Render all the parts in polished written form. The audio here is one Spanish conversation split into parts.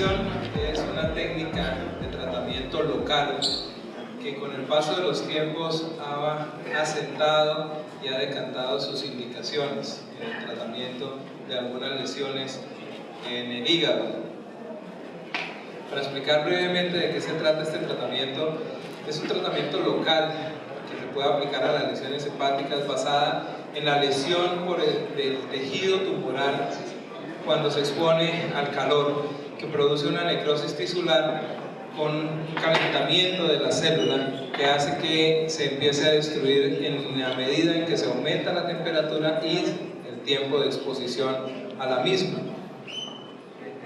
ablación es una técnica de tratamiento local que con el paso de los tiempos ha asentado y ha decantado sus indicaciones en el tratamiento de algunas lesiones en el hígado. Para explicar brevemente de qué se trata este tratamiento, es un tratamiento local que se puede aplicar a las lesiones hepáticas basada en la lesión del tejido tumoral cuando se expone al calor, que produce una necrosis tisular con un calentamiento de la célula que hace que se empiece a destruir en la medida en que se aumenta la temperatura y el tiempo de exposición a la misma.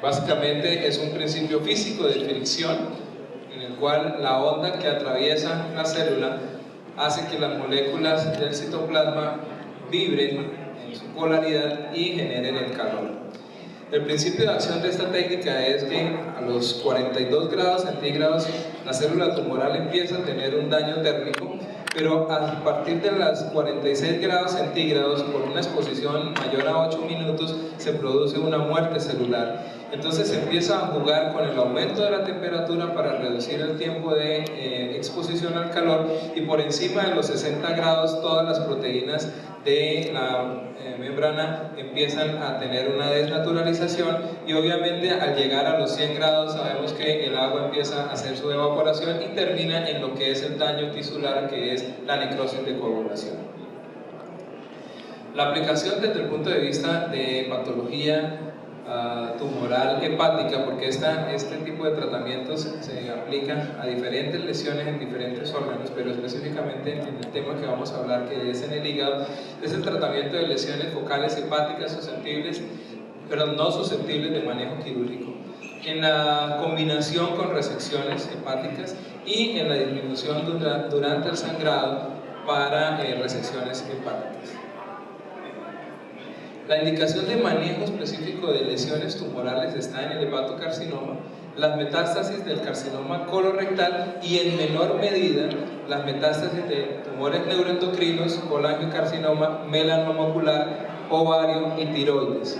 Básicamente es un principio físico de fricción en el cual la onda que atraviesa la célula hace que las moléculas del citoplasma vibren en su polaridad y generen el calor. El principio de acción de esta técnica es que a los 42 grados centígrados la célula tumoral empieza a tener un daño térmico, pero a partir de los 46 grados centígrados, por una exposición mayor a 8 minutos, se produce una muerte celular. Entonces se empieza a jugar con el aumento de la temperatura para reducir el tiempo de exposición al calor, y por encima de los 60 grados todas las proteínas de la membrana empiezan a tener una desnaturalización, y obviamente al llegar a los 100 grados sabemos que el agua empieza a hacer su evaporación y termina en lo que es el daño tisular, que es la necrosis de coagulación. La aplicación desde el punto de vista de patología tumoral hepática, porque este tipo de tratamientos se aplica a diferentes lesiones en diferentes órganos, pero específicamente en el tema que vamos a hablar, que es en el hígado, es el tratamiento de lesiones focales hepáticas susceptibles, pero no susceptibles de manejo quirúrgico, en la combinación con resecciones hepáticas y en la disminución durante el sangrado para resecciones hepáticas. La indicación de manejo específico de lesiones tumorales está en el hepatocarcinoma, las metástasis del carcinoma colorectal y en menor medida las metástasis de tumores neuroendocrinos, colangiocarcinoma, melanoma ocular, ovario y tiroides.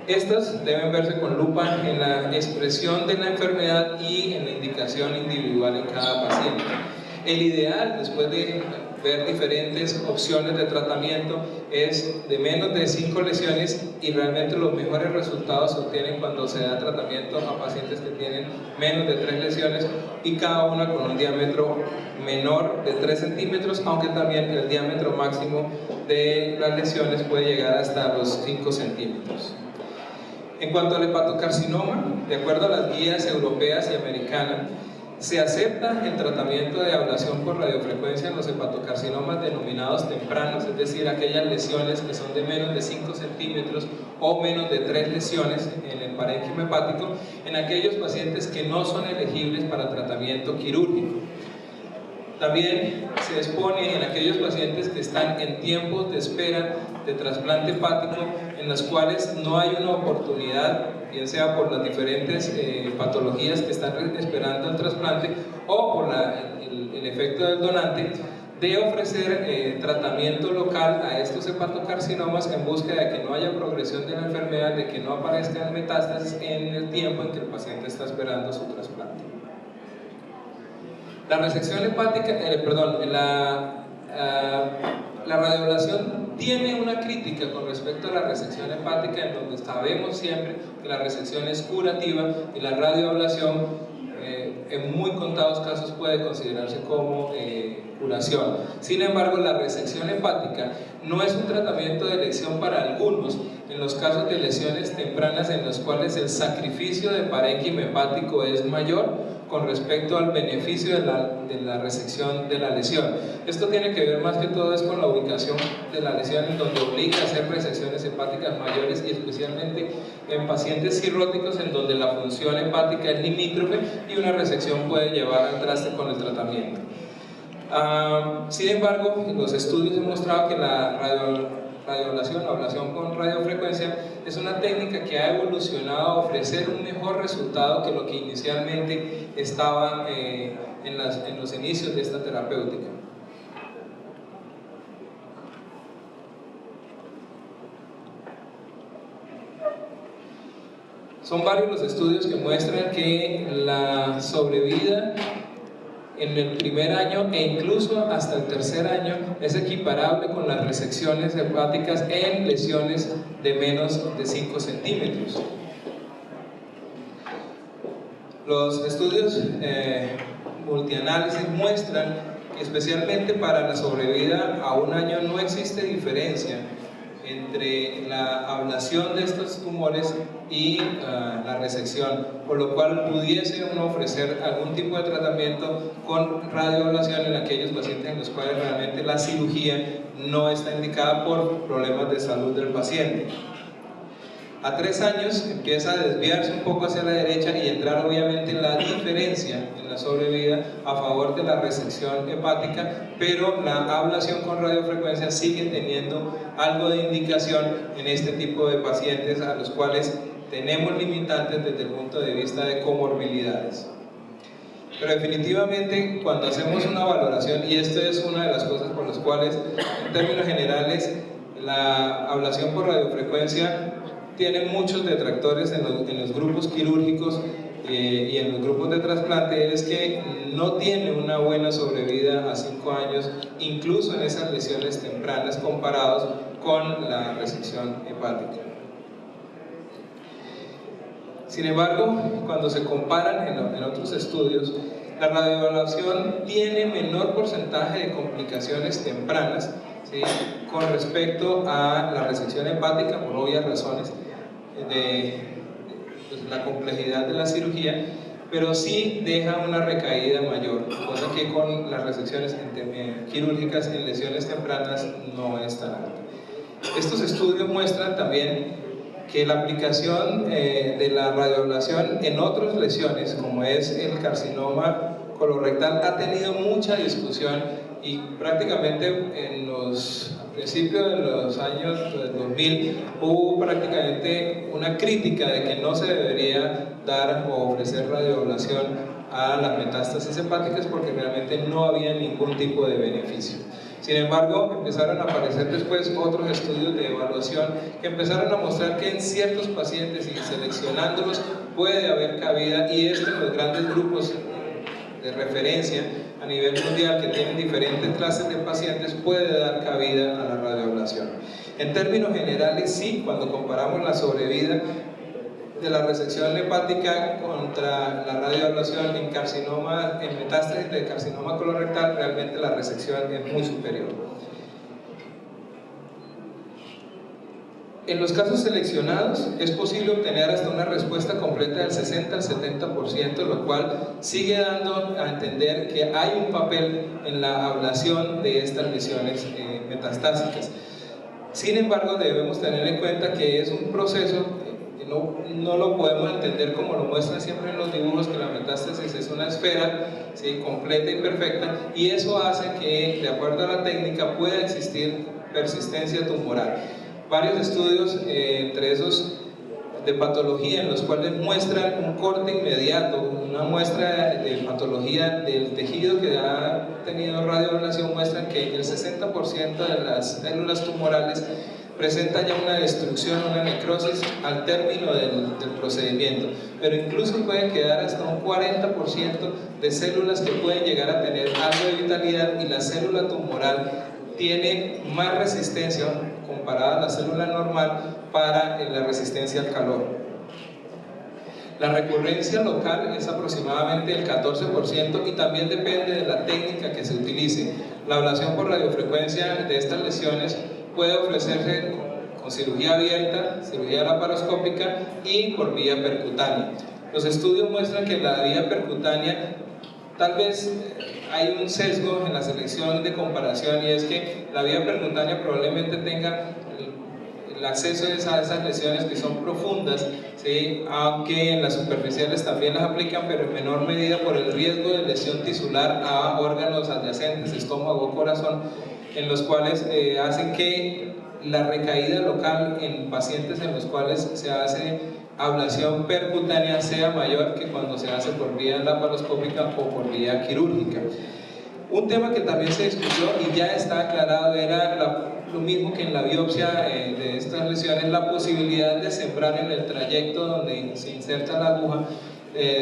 Estas deben verse con lupa en la expresión de la enfermedad y en la indicación individual en cada paciente. El ideal, después de ver diferentes opciones de tratamiento, es de menos de 5 lesiones, y realmente los mejores resultados se obtienen cuando se da tratamiento a pacientes que tienen menos de 3 lesiones y cada una con un diámetro menor de 3 centímetros, aunque también el diámetro máximo de las lesiones puede llegar hasta los 5 centímetros. En cuanto al hepatocarcinoma, de acuerdo a las guías europeas y americanas, se acepta el tratamiento de ablación por radiofrecuencia en los hepatocarcinomas denominados tempranos, es decir, aquellas lesiones que son de menos de 5 centímetros o menos de 3 lesiones en el parénquima hepático, en aquellos pacientes que no son elegibles para tratamiento quirúrgico. También se expone en aquellos pacientes que están en tiempos de espera de trasplante hepático, en las cuales no hay una oportunidad, bien sea por las diferentes patologías que están esperando el trasplante o por el efecto del donante, de ofrecer tratamiento local a estos hepatocarcinomas en búsqueda de que no haya progresión de la enfermedad, de que no aparezcan metástasis en el tiempo en que el paciente está esperando su trasplante. La resección hepática, la radioablación tiene una crítica con respecto a la resección hepática, en donde sabemos siempre que la resección es curativa y la radioablación en muy contados casos puede considerarse como curación. Sin embargo, la resección hepática no es un tratamiento de elección para algunos en los casos de lesiones tempranas en los cuales el sacrificio de parénquima hepático es mayor con respecto al beneficio de la resección de la lesión. Esto tiene que ver más que todo es con la ubicación de la lesión, en donde obliga a hacer resecciones hepáticas mayores, y especialmente en pacientes cirróticos en donde la función hepática es limítrofe y una resección puede llevar al traste con el tratamiento. Sin embargo, los estudios han mostrado que la radioablación o ablación con radiofrecuencia es una técnica que ha evolucionado a ofrecer un mejor resultado que lo que inicialmente estaba en los inicios de esta terapéutica. Son varios los estudios que muestran que la sobrevida en el primer año e incluso hasta el tercer año es equiparable con las resecciones hepáticas en lesiones de menos de 5 centímetros. Los estudios multianálisis muestran que especialmente para la sobrevida a un año no existe diferencia entre la ablación de estos tumores y la resección, por lo cual pudiese uno ofrecer algún tipo de tratamiento con radioablación en aquellos pacientes en los cuales realmente la cirugía no está indicada por problemas de salud del paciente. A 3 años empieza a desviarse un poco hacia la derecha y entrar obviamente la diferencia en la sobrevida a favor de la resección hepática, pero la ablación con radiofrecuencia sigue teniendo algo de indicación en este tipo de pacientes a los cuales tenemos limitantes desde el punto de vista de comorbilidades. Pero definitivamente cuando hacemos una valoración, y esto es una de las cosas por las cuales en términos generales la ablación por radiofrecuencia tiene muchos detractores en los grupos quirúrgicos y en los grupos de trasplante, es que no tiene una buena sobrevida a 5 años, incluso en esas lesiones tempranas comparados con la resección hepática. Sin embargo, cuando se comparan en otros estudios, la radioablación tiene menor porcentaje de complicaciones tempranas, ¿sí?, con respecto a la resección hepática, por obvias razones de la complejidad de la cirugía, pero sí deja una recaída mayor, cosa que con las resecciones quirúrgicas en lesiones tempranas no es tan alta. Estos estudios muestran también que la aplicación de la radioablación en otras lesiones, como es el carcinoma colorectal, ha tenido mucha discusión y prácticamente en los principios de los años 2000 hubo prácticamente una crítica de que no se debería dar o ofrecer radioablación a las metástasis hepáticas porque realmente no había ningún tipo de beneficio. Sin embargo, empezaron a aparecer después otros estudios de evaluación que empezaron a mostrar que en ciertos pacientes y seleccionándolos puede haber cabida, y esto en los grandes grupos de referencia a nivel mundial que tienen diferentes clases de pacientes puede dar cabida a la radioablación. En términos generales, sí, cuando comparamos la sobrevida de la resección hepática contra la radioablación en carcinoma, en metástasis de carcinoma colorectal, realmente la resección es muy superior. En los casos seleccionados es posible obtener hasta una respuesta completa del 60 al 70%, lo cual sigue dando a entender que hay un papel en la ablación de estas lesiones metastásicas. Sin embargo, debemos tener en cuenta que es un proceso que no lo podemos entender como lo muestran siempre en los dibujos, que la metástasis es una esfera, ¿sí?, completa y perfecta, y eso hace que, de acuerdo a la técnica, pueda existir persistencia tumoral. Varios estudios, entre esos de patología, en los cuales muestran un corte inmediato, una muestra de patología del tejido que ha tenido radioablación, muestran que el 60% de las células tumorales presenta ya una destrucción, una necrosis al término del procedimiento, pero incluso puede quedar hasta un 40% de células que pueden llegar a tener algo de vitalidad, y la célula tumoral tiene más resistencia comparada a la célula normal para la resistencia al calor. La recurrencia local es aproximadamente el 14% y también depende de la técnica que se utilice. La ablación por radiofrecuencia de estas lesiones puede ofrecerse con cirugía abierta, cirugía laparoscópica y por vía percutánea. Los estudios muestran que la vía percutánea tal vez hay un sesgo en la selección de comparación, y es que la vía percutánea probablemente tenga el acceso a esas lesiones que son profundas, ¿sí?, aunque en las superficiales también las aplican, pero en menor medida por el riesgo de lesión tisular a órganos adyacentes, estómago o corazón, en los cuales hacen que la recaída local en pacientes en los cuales se hace ablación percutánea sea mayor que cuando se hace por vía laparoscópica o por vía quirúrgica. Un tema que también se discutió y ya está aclarado era lo mismo que en la biopsia biopsia de estas lesiones la posibilidad de sembrar en el trayecto donde se inserta la aguja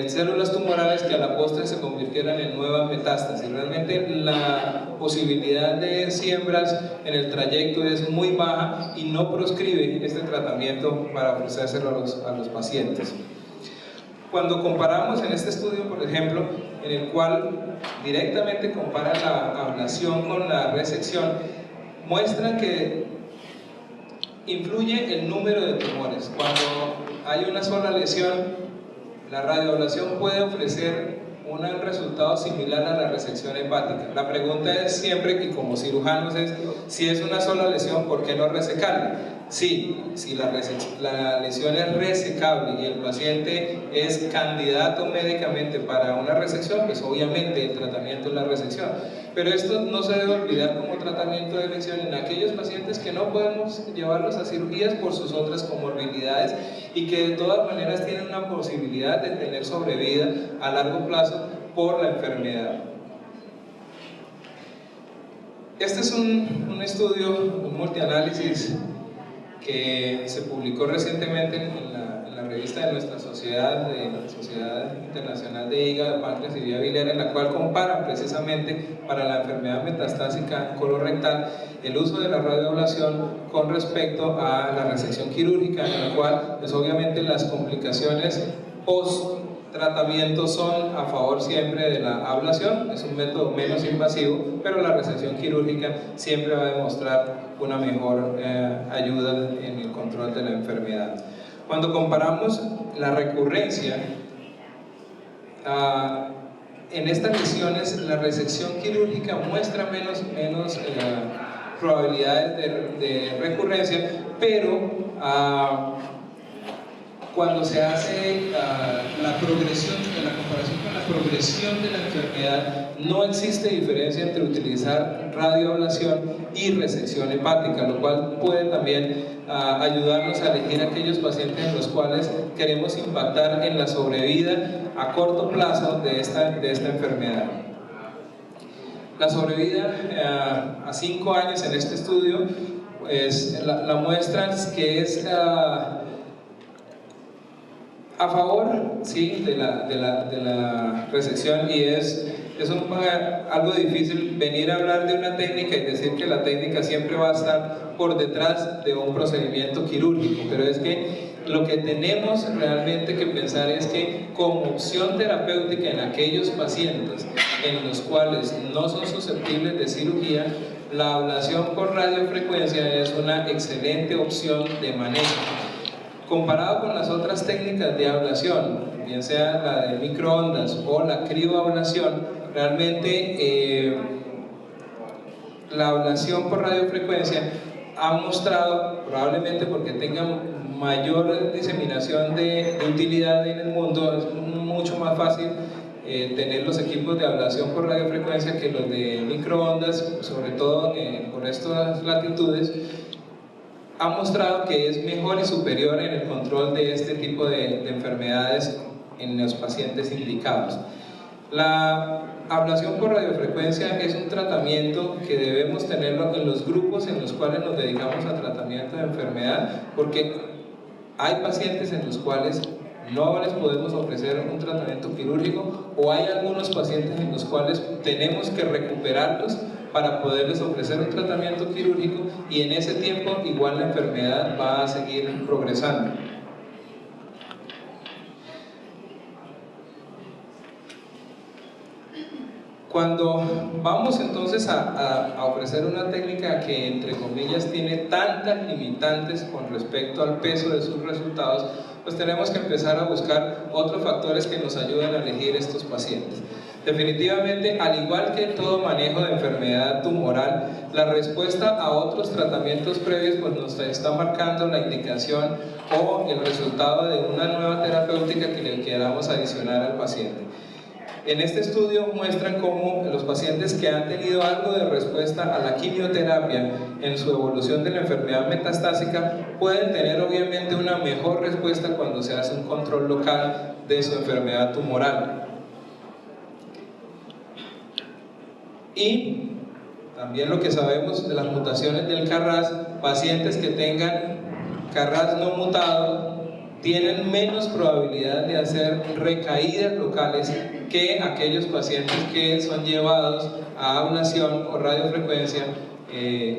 células tumorales que a la postre se convirtieran en nuevas metástasis. Realmente la posibilidad de siembras en el trayecto es muy baja y no proscribe este tratamiento para ofrecérselo a los pacientes. Cuando comparamos en este estudio, por ejemplo, en el cual directamente compara la ablación con la resección, muestra que influye el número de tumores. Cuando hay una sola lesión, la radioablación puede ofrecer un resultado similar a la resección hepática. La pregunta es siempre, y como cirujanos, es si es una sola lesión, ¿por qué no resecarla? Sí, si la lesión es resecable y el paciente es candidato médicamente para una resección, pues obviamente el tratamiento es la resección. Pero esto no se debe olvidar como tratamiento de elección en aquellos pacientes que no podemos llevarlos a cirugías por sus otras comorbilidades y que de todas maneras tienen una posibilidad de tener sobrevida a largo plazo por la enfermedad. Este es un estudio, un multianálisis que se publicó recientemente en la revista de nuestra sociedad, de la Sociedad Internacional de Hígado, Páncreas y Vía Biliar, en la cual comparan precisamente para la enfermedad metastásica colorectal el uso de la radioablación con respecto a la resección quirúrgica, en la cual pues obviamente las complicaciones post tratamiento son a favor siempre de la ablación, es un método menos invasivo, pero la resección quirúrgica siempre va a demostrar una mejor ayuda en el control de la enfermedad. Cuando comparamos la recurrencia, en estas lesiones la resección quirúrgica muestra menos probabilidades de recurrencia, pero cuando se hace la comparación con la progresión de la enfermedad, no existe diferencia entre utilizar radioablación y resección hepática, lo cual puede también ayudarnos a elegir aquellos pacientes en los cuales queremos impactar en la sobrevida a corto plazo de esta enfermedad. La sobrevida a 5 años en este estudio, pues, la muestra que es a favor, sí, de la resección, y es algo difícil venir a hablar de una técnica y decir que la técnica siempre va a estar por detrás de un procedimiento quirúrgico, pero es que lo que tenemos realmente que pensar es que como opción terapéutica en aquellos pacientes en los cuales no son susceptibles de cirugía, la ablación por radiofrecuencia es una excelente opción de manejo. Comparado con las otras técnicas de ablación, bien sea la de microondas o la crioablación, realmente la ablación por radiofrecuencia ha mostrado, probablemente porque tenga mayor diseminación de utilidad en el mundo, es mucho más fácil tener los equipos de ablación por radiofrecuencia que los de microondas, sobre todo por estas latitudes. Ha mostrado que es mejor y superior en el control de este tipo de enfermedades en los pacientes indicados. La ablación por radiofrecuencia es un tratamiento que debemos tenerlo en los grupos en los cuales nos dedicamos a tratamiento de enfermedad, porque hay pacientes en los cuales no les podemos ofrecer un tratamiento quirúrgico, o hay algunos pacientes en los cuales tenemos que recuperarlos para poderles ofrecer un tratamiento quirúrgico, y en ese tiempo igual la enfermedad va a seguir progresando. Cuando vamos entonces a ofrecer una técnica que entre comillas tiene tantas limitantes con respecto al peso de sus resultados, pues tenemos que empezar a buscar otros factores que nos ayuden a elegir estos pacientes. Definitivamente, al igual que en todo manejo de enfermedad tumoral, la respuesta a otros tratamientos previos pues nos está marcando la indicación o el resultado de una nueva terapéutica que le queramos adicionar al paciente. En este estudio muestran cómo los pacientes que han tenido algo de respuesta a la quimioterapia en su evolución de la enfermedad metastásica pueden tener obviamente una mejor respuesta cuando se hace un control local de su enfermedad tumoral. Y también lo que sabemos de las mutaciones del CARRAS, pacientes que tengan CARRAS no mutado tienen menos probabilidad de hacer recaídas locales que aquellos pacientes que son llevados a ablación o radiofrecuencia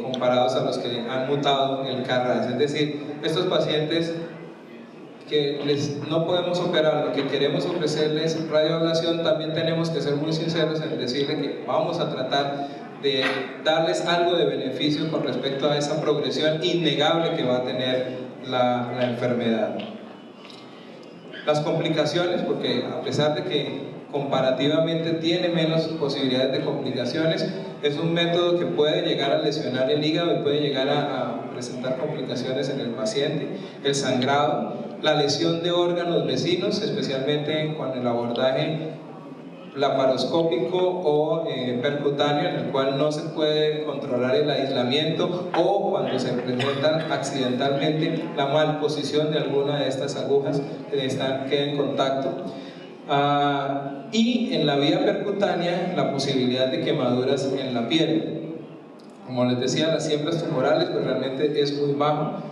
comparados a los que han mutado el CARRAS. Es decir, estos pacientes que no podemos operar, lo que queremos ofrecerles radioablación, también tenemos que ser muy sinceros en decirle que vamos a tratar de darles algo de beneficio con respecto a esa progresión innegable que va a tener la enfermedad. Las complicaciones, porque a pesar de que comparativamente tiene menos posibilidades de complicaciones, es un método que puede llegar a lesionar el hígado y puede llegar a presentar complicaciones en el paciente. El sangrado, la lesión de órganos vecinos, especialmente con el abordaje laparoscópico o percutáneo, en el cual no se puede controlar el aislamiento, o cuando se presenta accidentalmente la malposición de alguna de estas agujas que queda en contacto. Y en la vía percutánea, la posibilidad de quemaduras en la piel. Como les decía, las siembras tumorales pues realmente es muy bajo.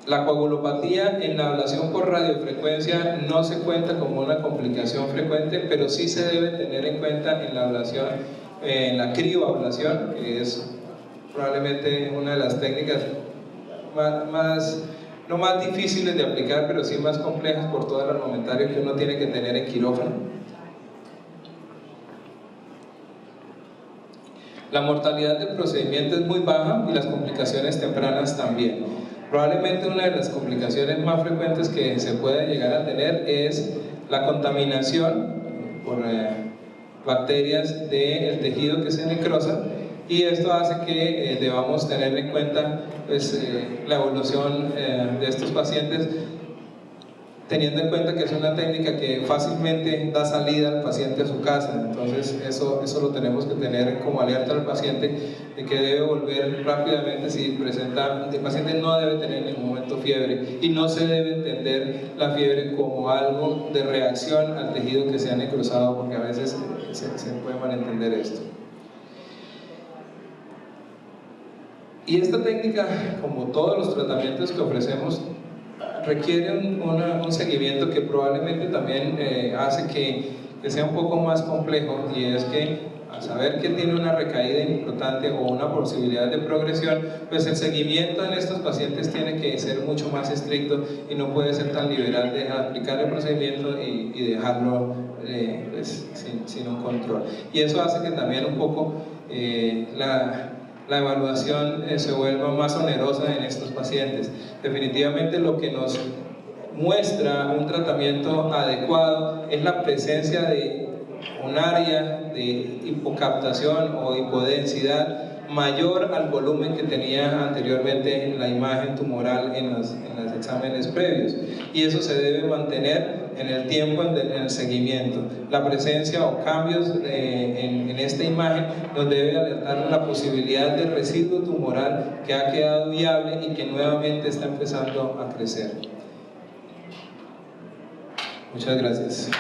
La coagulopatía en la ablación por radiofrecuencia no se cuenta como una complicación frecuente, pero sí se debe tener en cuenta en la ablación, en la crioablación, que es probablemente una de las técnicas no más difíciles de aplicar, pero sí más complejas por todo el armamentario que uno tiene que tener en quirófano. La mortalidad del procedimiento es muy baja y las complicaciones tempranas también. Probablemente una de las complicaciones más frecuentes que se puede llegar a tener es la contaminación por bacterias del tejido que se necrosa, y esto hace que debamos tener en cuenta pues, la evolución de estos pacientes, teniendo en cuenta que es una técnica que fácilmente da salida al paciente a su casa. Entonces eso lo tenemos que tener como alerta al paciente de que debe volver rápidamente si presenta. El paciente no debe tener en ningún momento fiebre, y no se debe entender la fiebre como algo de reacción al tejido que se ha necrosado, porque a veces se puede malentender esto. Y esta técnica, como todos los tratamientos que ofrecemos, requiere un seguimiento que probablemente también hace que sea un poco más complejo, y es que al saber que tiene una recaída importante o una posibilidad de progresión, pues el seguimiento en estos pacientes tiene que ser mucho más estricto y no puede ser tan liberal de aplicar el procedimiento y dejarlo pues, sin un control. Y eso hace que también un poco la evaluación se vuelva más onerosa en estos pacientes. Definitivamente lo que nos muestra un tratamiento adecuado es la presencia de un área de hipocaptación o hipodensidad mayor al volumen que tenía anteriormente en la imagen tumoral en los exámenes previos, y eso se debe mantener en el tiempo en el seguimiento. La presencia o cambios en esta imagen nos debe alertar de la posibilidad de residuo tumoral que ha quedado viable y que nuevamente está empezando a crecer. Muchas gracias.